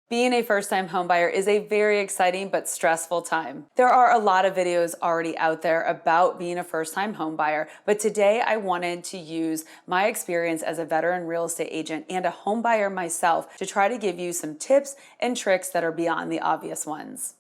Being a first-time homebuyer is a very exciting but stressful time. There are a lot of videos already out there about being a first-time homebuyer, but today I wanted to use my experience as a veteran real estate agent and a homebuyer myself to try to give you some tips and tricks that are beyond the obvious ones.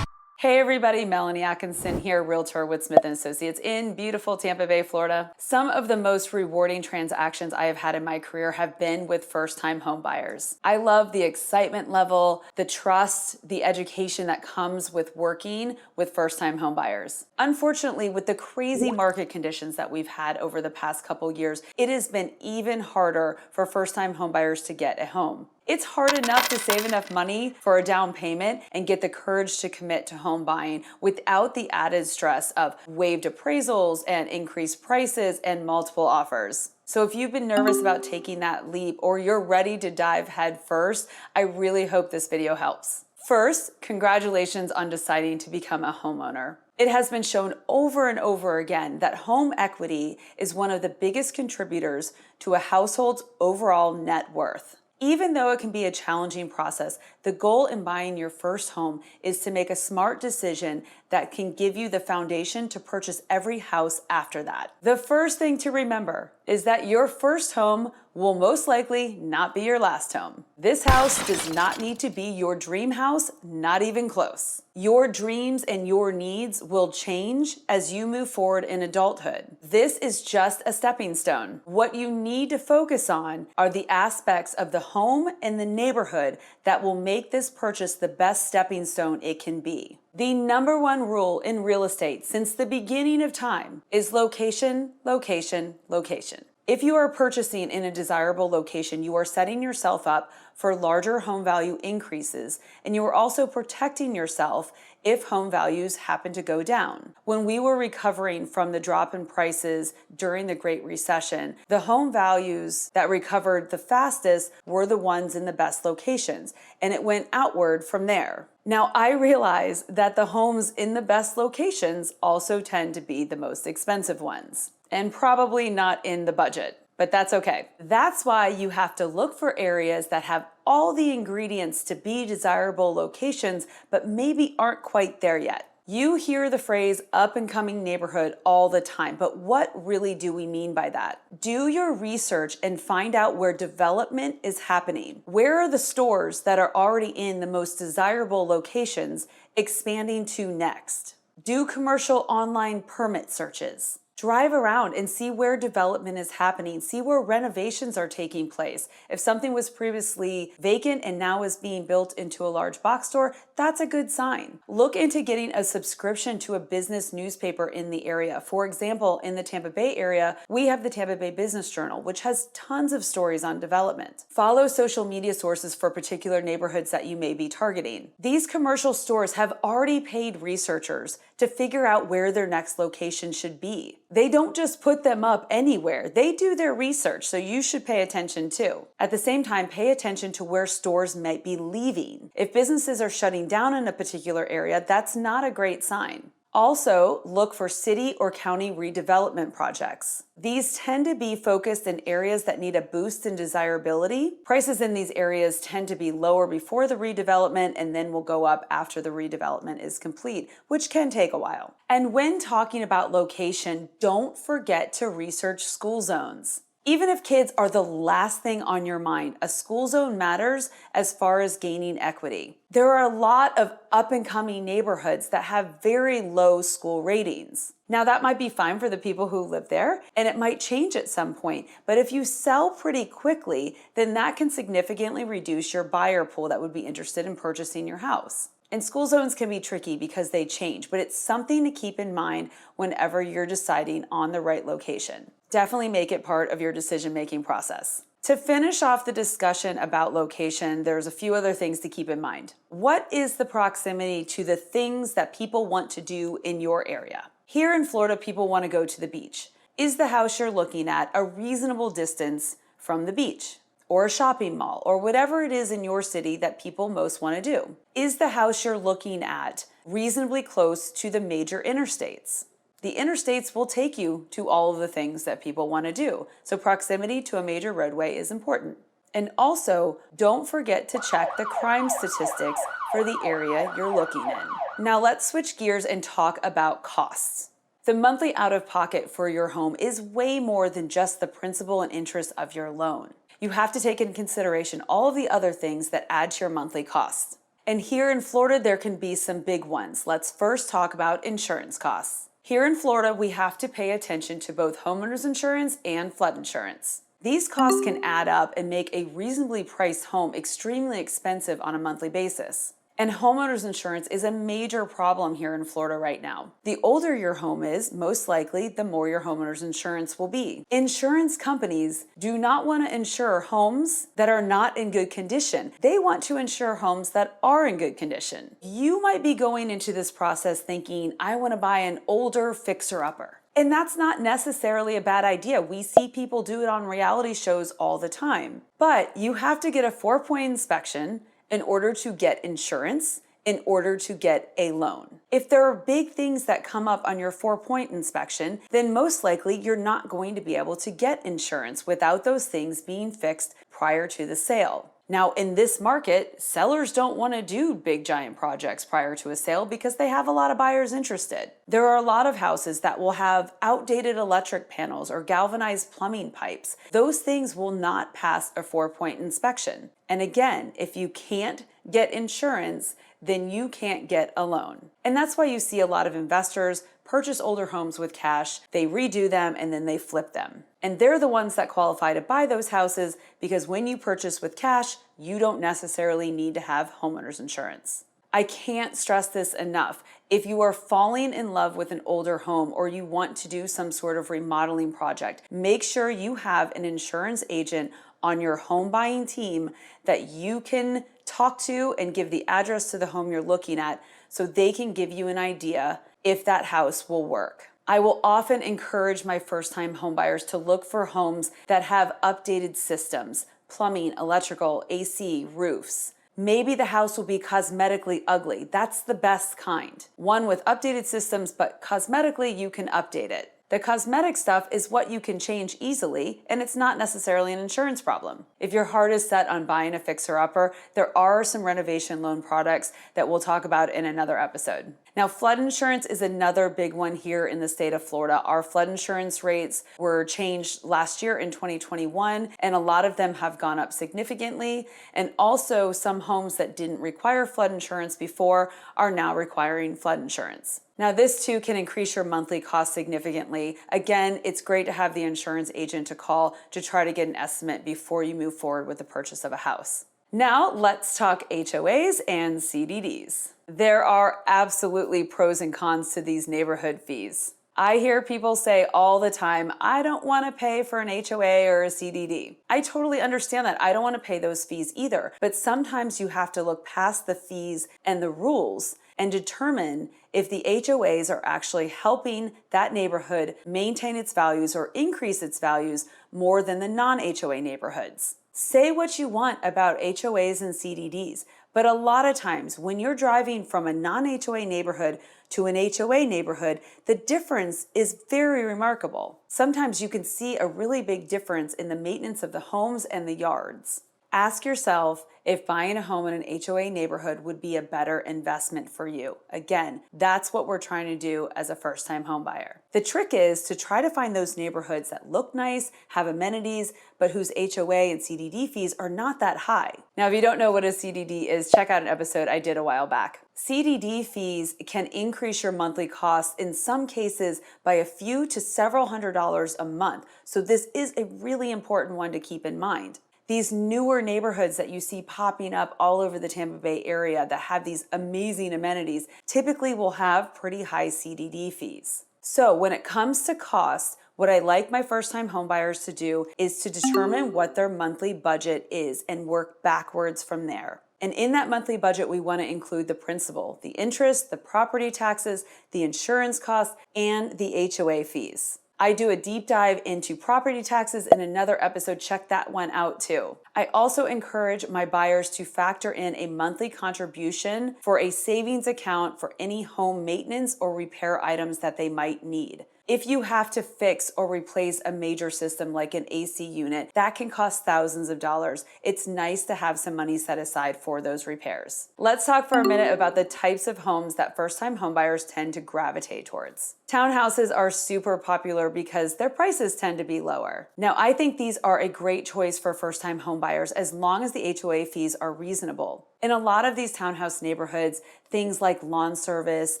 Hey everybody, Melanie Atkinson here, Realtor with Smith & Associates in beautiful Tampa Bay, Florida. Some of the most rewarding transactions I have had in my career have been with first-time home buyers. I love the excitement level, the trust, the education that comes with working with first-time home buyers. Unfortunately, with the crazy market conditions that we've had over the past couple years, it has been even harder for first-time home buyers to get a home. It's hard enough to save enough money for a down payment and get the courage to commit to home buying without the added stress of waived appraisals and increased prices and multiple offers. So if you've been nervous about taking that leap or you're ready to dive head first, I really hope this video helps. First, congratulations on deciding to become a homeowner. It has been shown over and over again that home equity is one of the biggest contributors to a household's overall net worth. Even though it can be a challenging process, the goal in buying your first home is to make a smart decision that can give you the foundation to purchase every house after that. The first thing to remember is that your first home will most likely not be your last home. This house does not need to be your dream house, not even close. Your dreams and your needs will change as you move forward in adulthood. This is just a stepping stone. What you need to focus on are the aspects of the home and the neighborhood that will make this purchase the best stepping stone it can be. The number one rule in real estate since the beginning of time is location, location, location. If you are purchasing in a desirable location, you are setting yourself up for larger home value increases, and you are also protecting yourself if home values happen to go down. When we were recovering from the drop in prices during the Great Recession, the home values that recovered the fastest were the ones in the best locations, and it went outward from there. Now, I realize that the homes in the best locations also tend to be the most expensive ones, and probably not in the budget, but that's okay. That's why you have to look for areas that have all the ingredients to be desirable locations, but maybe aren't quite there yet. You hear the phrase up and coming neighborhood all the time, but what really do we mean by that? Do your research and find out where development is happening. Where are the stores that are already in the most desirable locations expanding to next? Do commercial online permit searches. Drive around and see where development is happening. See where renovations are taking place. If something was previously vacant and now is being built into a large box store, that's a good sign. Look into getting a subscription to a business newspaper in the area. For example, in the Tampa Bay area, we have the Tampa Bay Business Journal, which has tons of stories on development. Follow social media sources for particular neighborhoods that you may be targeting. These commercial stores have already paid researchers to figure out where their next location should be. They don't just put them up anywhere. They do their research, so you should pay attention too. At the same time, pay attention to where stores might be leaving. If businesses are shutting down in a particular area, that's not a great sign. Also, look for city or county redevelopment projects. These tend to be focused in areas that need a boost in desirability. Prices in these areas tend to be lower before the redevelopment and then will go up after the redevelopment is complete, which can take a while. And when talking about location, don't forget to research school zones. Even if kids are the last thing on your mind, a school zone matters as far as gaining equity. There are a lot of up-and-coming neighborhoods that have very low school ratings. Now, that might be fine for the people who live there, and it might change at some point, but if you sell pretty quickly, then that can significantly reduce your buyer pool that would be interested in purchasing your house. And school zones can be tricky because they change, but it's something to keep in mind whenever you're deciding on the right location. Definitely make it part of your decision-making process. To finish off the discussion about location, there's a few other things to keep in mind. What is the proximity to the things that people want to do in your area? Here in Florida, people want to go to the beach. Is the house you're looking at a reasonable distance from the beach, or a shopping mall, or whatever it is in your city that people most want to do? Is the house you're looking at reasonably close to the major interstates? The interstates will take you to all of the things that people want to do, so proximity to a major roadway is important. And also, don't forget to check the crime statistics for the area you're looking in. Now let's switch gears and talk about costs. The monthly out-of-pocket for your home is way more than just the principal and interest of your loan. You have to take into consideration all of the other things that add to your monthly costs. And here in Florida, there can be some big ones. Let's first talk about insurance costs. Here in Florida, we have to pay attention to both homeowners insurance and flood insurance. These costs can add up and make a reasonably priced home extremely expensive on a monthly basis. And homeowners insurance is a major problem here in Florida right now. The older your home is, most likely, the more your homeowners insurance will be. Insurance companies do not want to insure homes that are not in good condition. They want to insure homes that are in good condition. You might be going into this process thinking, I want to buy an older fixer-upper. And that's not necessarily a bad idea. We see people do it on reality shows all the time. But you have to get a 4-point inspection in order to get insurance, in order to get a loan. If there are big things that come up on your 4-point inspection, then most likely you're not going to be able to get insurance without those things being fixed prior to the sale. Now, in this market, sellers don't want to do big giant projects prior to a sale because they have a lot of buyers interested. There are a lot of houses that will have outdated electric panels or galvanized plumbing pipes. Those things will not pass a 4-point inspection. And again, if you can't get insurance, then you can't get a loan. And that's why you see a lot of investors purchase older homes with cash, they redo them, and then they flip them. And they're the ones that qualify to buy those houses because when you purchase with cash, you don't necessarily need to have homeowners insurance. I can't stress this enough. If you are falling in love with an older home or you want to do some sort of remodeling project, make sure you have an insurance agent on your home buying team that you can talk to and give the address to the home you're looking at so they can give you an idea if that house will work. I will often encourage my first-time homebuyers to look for homes that have updated systems, plumbing, electrical, AC, roofs. Maybe the house will be cosmetically ugly. That's the best kind. One with updated systems, but cosmetically you can update it. The cosmetic stuff is what you can change easily, and it's not necessarily an insurance problem. If your heart is set on buying a fixer-upper, there are some renovation loan products that we'll talk about in another episode. Now, flood insurance is another big one here in the state of Florida. Our flood insurance rates were changed last year in 2021, and a lot of them have gone up significantly. And also, some homes that didn't require flood insurance before are now requiring flood insurance. Now, this too can increase your monthly cost significantly. Again, it's great to have the insurance agent to call to try to get an estimate before you move forward with the purchase of a house. Now, let's talk HOAs and CDDs. There are absolutely pros and cons to these neighborhood fees. I hear people say all the time, I don't want to pay for an HOA or a CDD. I totally understand that. I don't want to pay those fees either. But sometimes you have to look past the fees and the rules and determine if the HOAs are actually helping that neighborhood maintain its values or increase its values more than the non-HOA neighborhoods. Say what you want about HOAs and CDDs, but a lot of times when you're driving from a non-HOA neighborhood to an HOA neighborhood, the difference is very remarkable. Sometimes you can see a really big difference in the maintenance of the homes and the yards. Ask yourself if buying a home in an HOA neighborhood would be a better investment for you. Again, that's what we're trying to do as a first-time home buyer. The trick is to try to find those neighborhoods that look nice, have amenities, but whose HOA and CDD fees are not that high. Now, if you don't know what a CDD is, check out an episode I did a while back. CDD fees can increase your monthly costs in some cases by a few to several $100s a month. So this is a really important one to keep in mind. These newer neighborhoods that you see popping up all over the Tampa Bay area that have these amazing amenities typically will have pretty high CDD fees. So when it comes to cost, what I like my first-time homebuyers to do is to determine what their monthly budget is and work backwards from there. And in that monthly budget, we want to include the principal, the interest, the property taxes, the insurance costs, and the HOA fees. I do a deep dive into property taxes in another episode. Check that one out too. I also encourage my buyers to factor in a monthly contribution for a savings account for any home maintenance or repair items that they might need. If you have to fix or replace a major system like an AC unit, that can cost thousands of dollars. It's nice to have some money set aside for those repairs. Let's talk for a minute about the types of homes that first-time homebuyers tend to gravitate towards. Townhouses are super popular because their prices tend to be lower. Now, I think these are a great choice for first-time homebuyers as long as the HOA fees are reasonable. In a lot of these townhouse neighborhoods, things like lawn service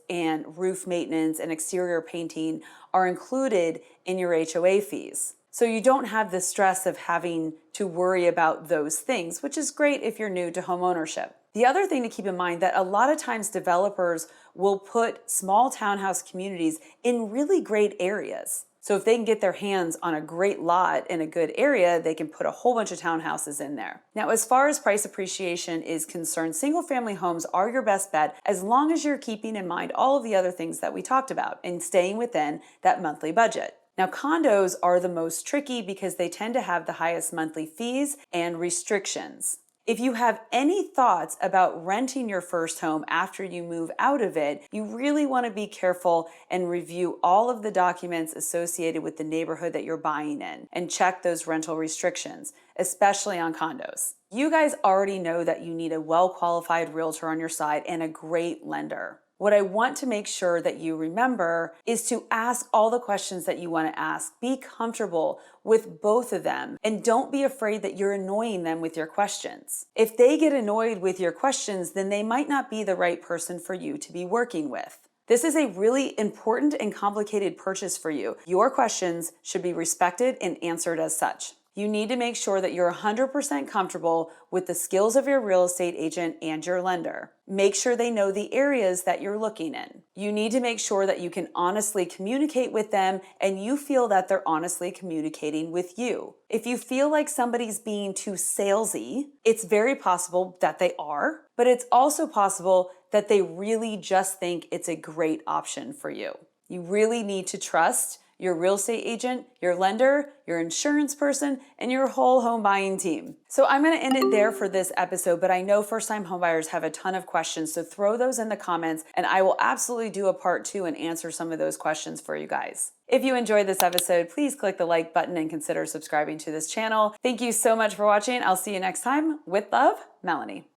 and roof maintenance and exterior painting are included in your HOA fees. So you don't have the stress of having to worry about those things, which is great if you're new to homeownership. The other thing to keep in mind that a lot of times developers will put small townhouse communities in really great areas. So if they can get their hands on a great lot in a good area, they can put a whole bunch of townhouses in there. Now, as far as price appreciation is concerned, single-family homes are your best bet as long as you're keeping in mind all of the other things that we talked about and staying within that monthly budget. Now, condos are the most tricky because they tend to have the highest monthly fees and restrictions. If you have any thoughts about renting your first home after you move out of it, you really want to be careful and review all of the documents associated with the neighborhood that you're buying in and check those rental restrictions, especially on condos. You guys already know that you need a well-qualified realtor on your side and a great lender. What I want to make sure that you remember is to ask all the questions that you want to ask. Be comfortable with both of them and don't be afraid that you're annoying them with your questions. If they get annoyed with your questions, then they might not be the right person for you to be working with. This is a really important and complicated purchase for you. Your questions should be respected and answered as such. You need to make sure that you're 100% comfortable with the skills of your real estate agent and your lender. Make sure they know the areas that you're looking in. You need to make sure that you can honestly communicate with them and you feel that they're honestly communicating with you. If you feel like somebody's being too salesy, it's very possible that they are, but it's also possible that they really just think it's a great option for you. You really need to trust your real estate agent, your lender, your insurance person, and your whole home buying team. So I'm going to end it there for this episode, but I know first-time homebuyers have a ton of questions, so throw those in the comments, and I will absolutely do a part 2 and answer some of those questions for you guys. If you enjoyed this episode, please click the like button and consider subscribing to this channel. Thank you so much for watching. I'll see you next time. With love, Melanie.